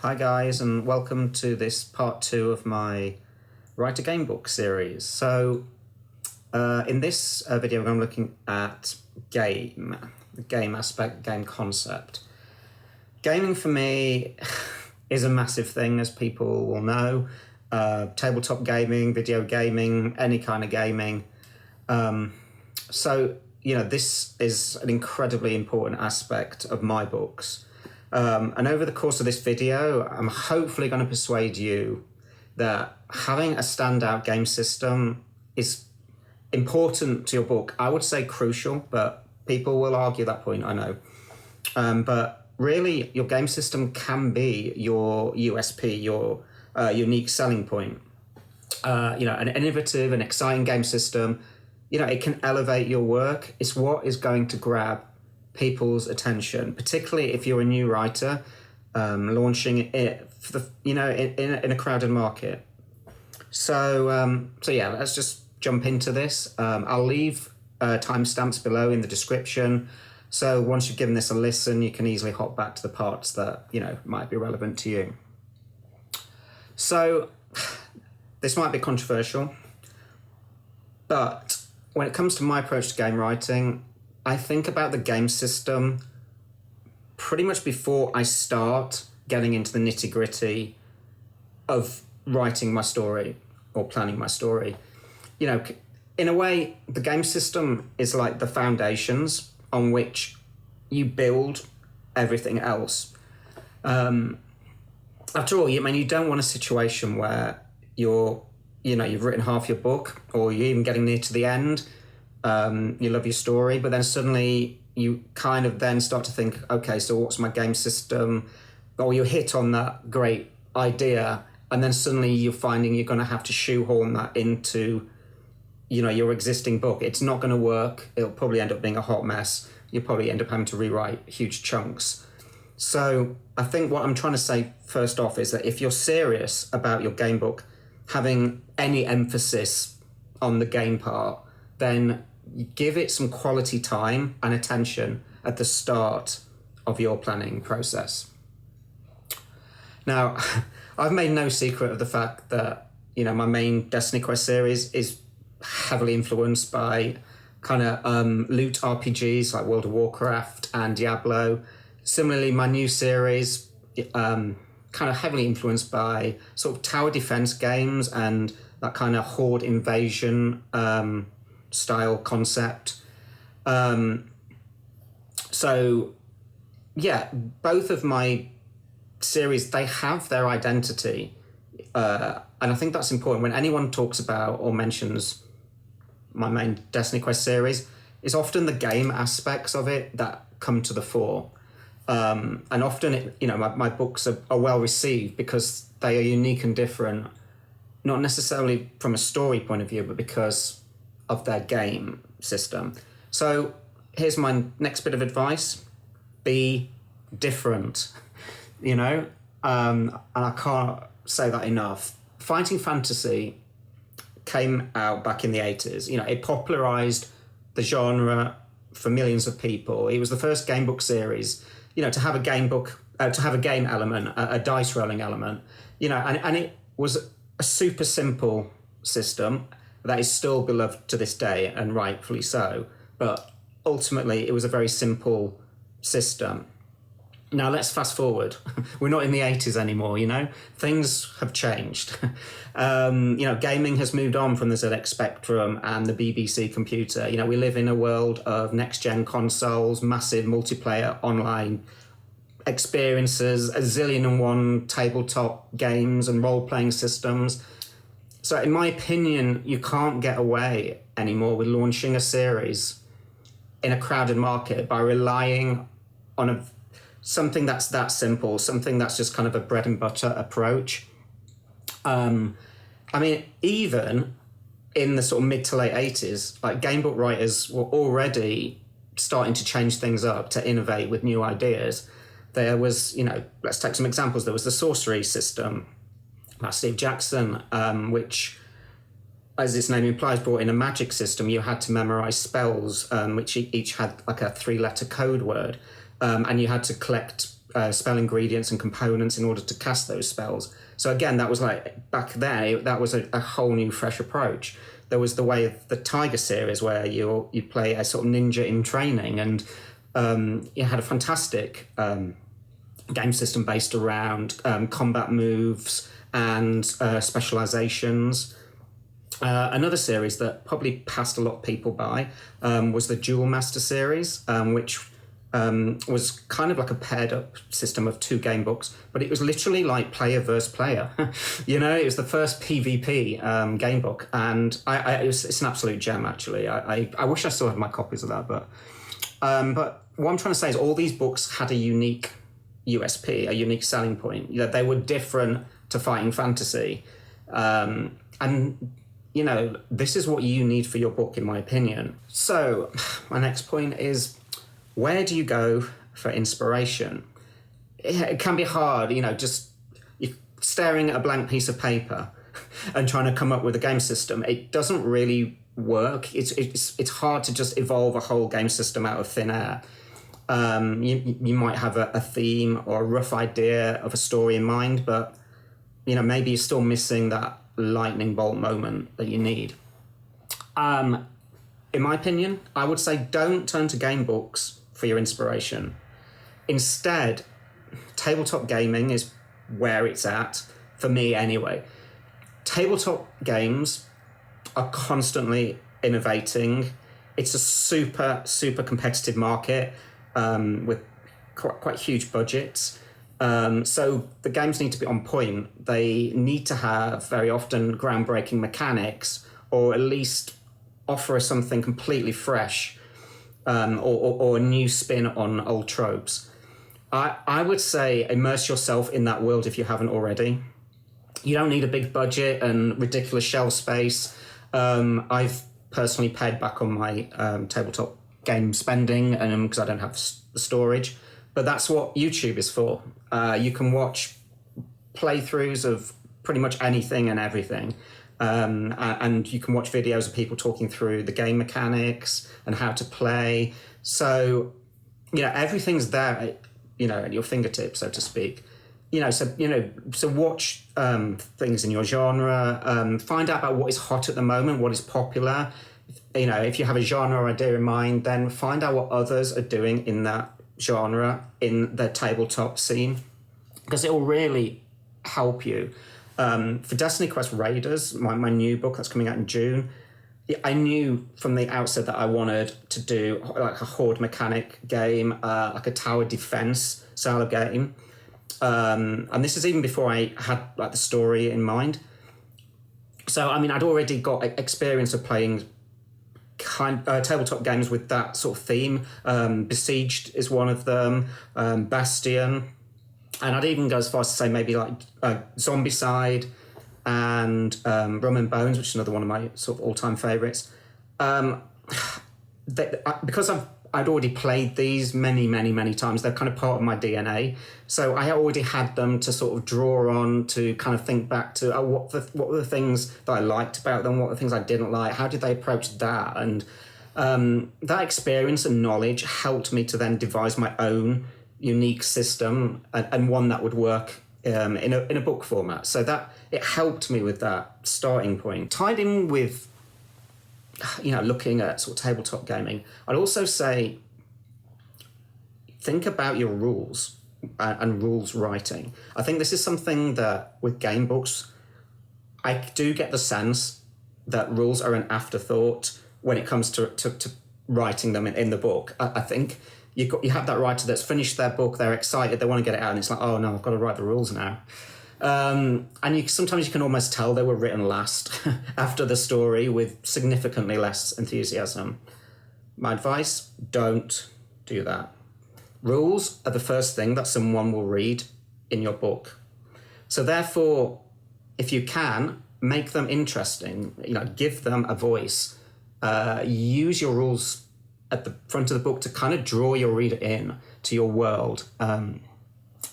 Hi guys, and welcome to this part 2 of my Write a Gamebook series. In this video I'm looking at the game aspect, game concept. Gaming for me is a massive thing, as people will know. Tabletop gaming, video gaming, any kind of gaming. This is an incredibly important aspect of my books. And over the course of this video, I'm hopefully going to persuade you that having a standout game system is important to your book. I would say crucial, but people will argue that point, I know. But really, your game system can be your USP, your unique selling point. An innovative and exciting game system, it can elevate your work. It's what is going to grab people's attention, particularly if you're a new writer launching it for the in a crowded market. Let's just jump into this. I'll leave timestamps below in the description, so once you've given this a listen, you can easily hop back to the parts that might be relevant to you. So this might be controversial, but when it comes to my approach to game writing, I think about the game system pretty much before I start getting into the nitty-gritty of writing my story or planning my story. In a way, the game system is like the foundations on which you build everything else. After all, you don't want a situation where you've written half your book, or you're even getting near to the end. You love your story, but then suddenly you kind of then start to think, okay, so what's my game system? Or you hit on that great idea, and then suddenly you're finding you're going to have to shoehorn that into, your existing book. It's not going to work. It'll probably end up being a hot mess. You'll probably end up having to rewrite huge chunks. So I think what I'm trying to say first off is that if you're serious about your game book having any emphasis on the game part, then give it some quality time and attention at the start of your planning process. Now, I've made no secret of the fact that, my main DestinyQuest series is heavily influenced by kind of loot RPGs like World of Warcraft and Diablo. Similarly, my new series, kind of heavily influenced by sort of tower defense games and that kind of horde invasion style concept. Both of my series, they have their identity, and I think that's important. When anyone talks about or mentions my main DestinyQuest series, it's often the game aspects of it that come to the fore, and often my books are well received because they are unique and different, not necessarily from a story point of view, but because of their game system. So here's my next bit of advice: be different. And I can't say that enough. Fighting fantasy came out back in the 80s. It popularized the genre for millions of people. It was the first game book series, to have a game book, to have a game element, a dice rolling element, and it was a super simple system that is still beloved to this day, and rightfully so. But ultimately, it was a very simple system. Now, let's fast forward. We're not in the 80s anymore, Things have changed. Gaming has moved on from the ZX Spectrum and the BBC computer. We live in a world of next-gen consoles, massive multiplayer online experiences, a zillion and one tabletop games and role-playing systems. So in my opinion, you can't get away anymore with launching a series in a crowded market by relying on something that's that simple, something that's just kind of a bread and butter approach. Even in the sort of mid to late 80s, like game book writers were already starting to change things up, to innovate with new ideas. There was, let's take some examples. There was the sorcery system by Steve Jackson, which, as its name implies, brought in a magic system. You had to memorize spells, which each had like a 3-letter code word. And you had to collect spell ingredients and components in order to cast those spells. So again, that was like, back then, that was a whole new, fresh approach. There was the way of the Tiger series where you play a sort of ninja in training, and it had a fantastic game system based around combat moves and specializations. Another series that probably passed a lot of people by was the Duel Master series, which was kind of like a paired up system of 2 game books, but it was literally like player versus player. It was the first PvP game book, and it's an absolute gem, actually. I wish I still had my copies of that, but what I'm trying to say is all these books had a unique USP, a unique selling point. They were different to Fighting Fantasy, and this is what you need for your book, in my opinion. So my next point is, where do you go for inspiration? It can be hard, just you're staring at a blank piece of paper and trying to come up with a game system. It doesn't really work. It's hard to just evolve a whole game system out of thin air. You might have a theme or a rough idea of a story in mind, but maybe you're still missing that lightning bolt moment that you need. In my opinion, I would say don't turn to game books for your inspiration. Instead, tabletop gaming is where it's at, for me anyway. Tabletop games are constantly innovating. It's a super, super competitive market with quite huge budgets. So the games need to be on point. They need to have very often groundbreaking mechanics, or at least offer us something completely fresh, or a new spin on old tropes. I would say immerse yourself in that world if you haven't already. You don't need a big budget and ridiculous shelf space. I've personally paid back on my tabletop game spending because I don't have the storage. But that's what YouTube is for. You can watch playthroughs of pretty much anything and everything. And you can watch videos of people talking through the game mechanics and how to play. So, everything's there, at your fingertips, so to speak. So watch things in your genre. Find out about what is hot at the moment, what is popular. If you have a genre idea in mind, then find out what others are doing in that genre, in the tabletop scene, because it will really help you. For DestinyQuest Raiders, my new book that's coming out in June, I knew from the outset that I wanted to do like a horde mechanic game, like a tower defense style of game. And this is even before I had like the story in mind. So, I'd already got experience of playing tabletop games with that sort of theme. Besieged is one of them, Bastion, and I'd even go as far as to say maybe like Zombicide and Rum and Bones, which is another one of my sort of all-time favourites. Because I'd already played these many times, they're kind of part of my DNA. So I already had them to sort of draw on, to kind of think back to what were the things that I liked about them, what were the things I didn't like, how did they approach that? And that experience and knowledge helped me to then devise my own unique system, and one that would work in a book format. So that it helped me with that starting point. Tied in with looking at sort of tabletop gaming, I'd also say think about your rules and rules writing. I think this is something that with game books, I do get the sense that rules are an afterthought when it comes to writing them in the book. I think you have that writer that's finished their book, they're excited, they want to get it out, and it's like, oh no, I've got to write the rules now. And sometimes you can almost tell they were written last after the story, with significantly less enthusiasm. My advice, don't do that. Rules are the first thing that someone will read in your book. So therefore, if you can, make them interesting, give them a voice. Use your rules at the front of the book to kind of draw your reader in to your world. And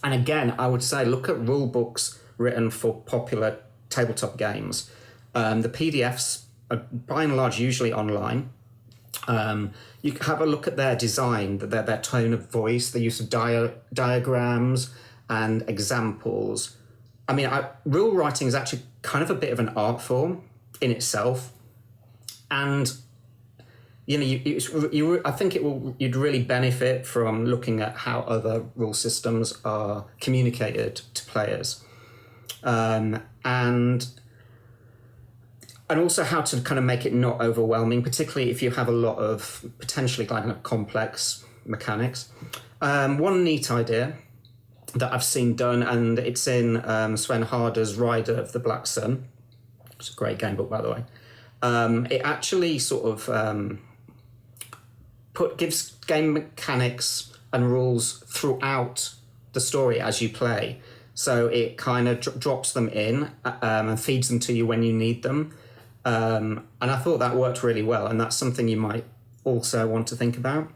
again, I would say look at rule books written for popular tabletop games. The PDFs are by and large usually online. You can have a look at their design, their tone of voice, the use of diagrams and examples. I mean, rule writing is actually kind of a bit of an art form in itself, and I think you'd really benefit from looking at how other rule systems are communicated to players, and also how to kind of make it not overwhelming, particularly if you have a lot of potentially kind of complex mechanics. One neat idea that I've seen done, and it's in Sven Harder's Rider of the Black Sun. It's a great game book, by the way. It actually sort of gives game mechanics and rules throughout the story as you play. So it kind of drops them in and feeds them to you when you need them. And I thought that worked really well, and that's something you might also want to think about.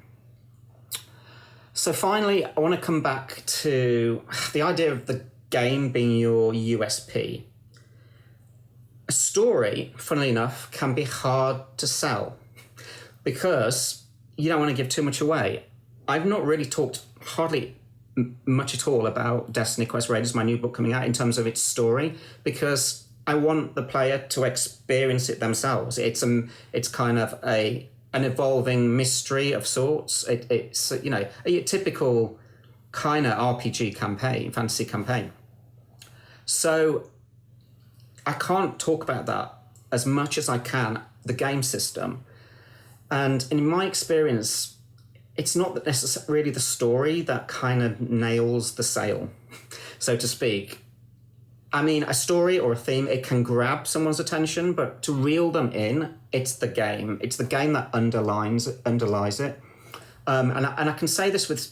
So finally, I want to come back to the idea of the game being your USP. A story, funnily enough, can be hard to sell because you don't want to give too much away. I've not really talked hardly much at all about DestinyQuest Raiders, my new book coming out, in terms of its story, because I want the player to experience it themselves. It's kind of an evolving mystery of sorts. It's a typical kind of RPG campaign, fantasy campaign. So I can't talk about that as much as I can, the game system. And in my experience, it's not necessarily the story that kind of nails the sale, so to speak. I mean, a story or a theme, it can grab someone's attention, but to reel them in, it's the game. It's the game that underlies it. And I can say this with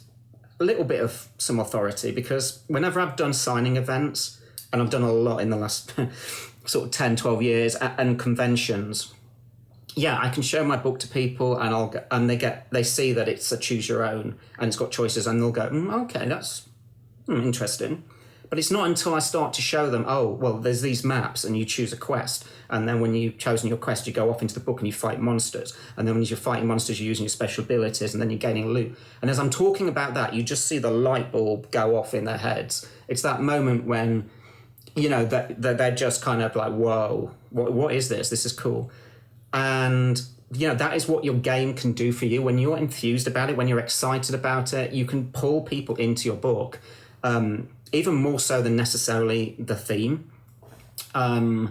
a little bit of some authority, because whenever I've done signing events, and I've done a lot in the last sort of 10, 12 years, and conventions, yeah, I can show my book to people, and they see that it's a choose your own, and it's got choices, and they'll go, okay, that's interesting. But it's not until I start to show them, oh, well, there's these maps and you choose a quest. And then when you've chosen your quest, you go off into the book and you fight monsters. And then when you're fighting monsters, you're using your special abilities and then you're gaining loot. And as I'm talking about that, you just see the light bulb go off in their heads. It's that moment when, that they're just kind of like, whoa, what is this? This is cool. And, that is what your game can do for you. When you're enthused about it, when you're excited about it, you can pull people into your book. Even more so than necessarily the theme. And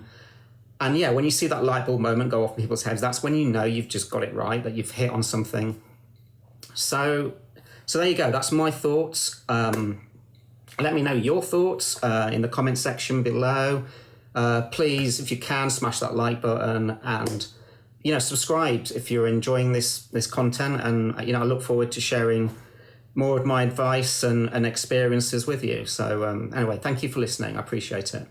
yeah, when you see that light bulb moment go off in people's heads, that's when you know you've just got it right, that you've hit on something. So there you go. That's my thoughts. Let me know your thoughts in the comment section below. Please, if you can, smash that like button and, subscribe if you're enjoying this content. And, I look forward to sharing more of my advice and experiences with you. So anyway, thank you for listening. I appreciate it.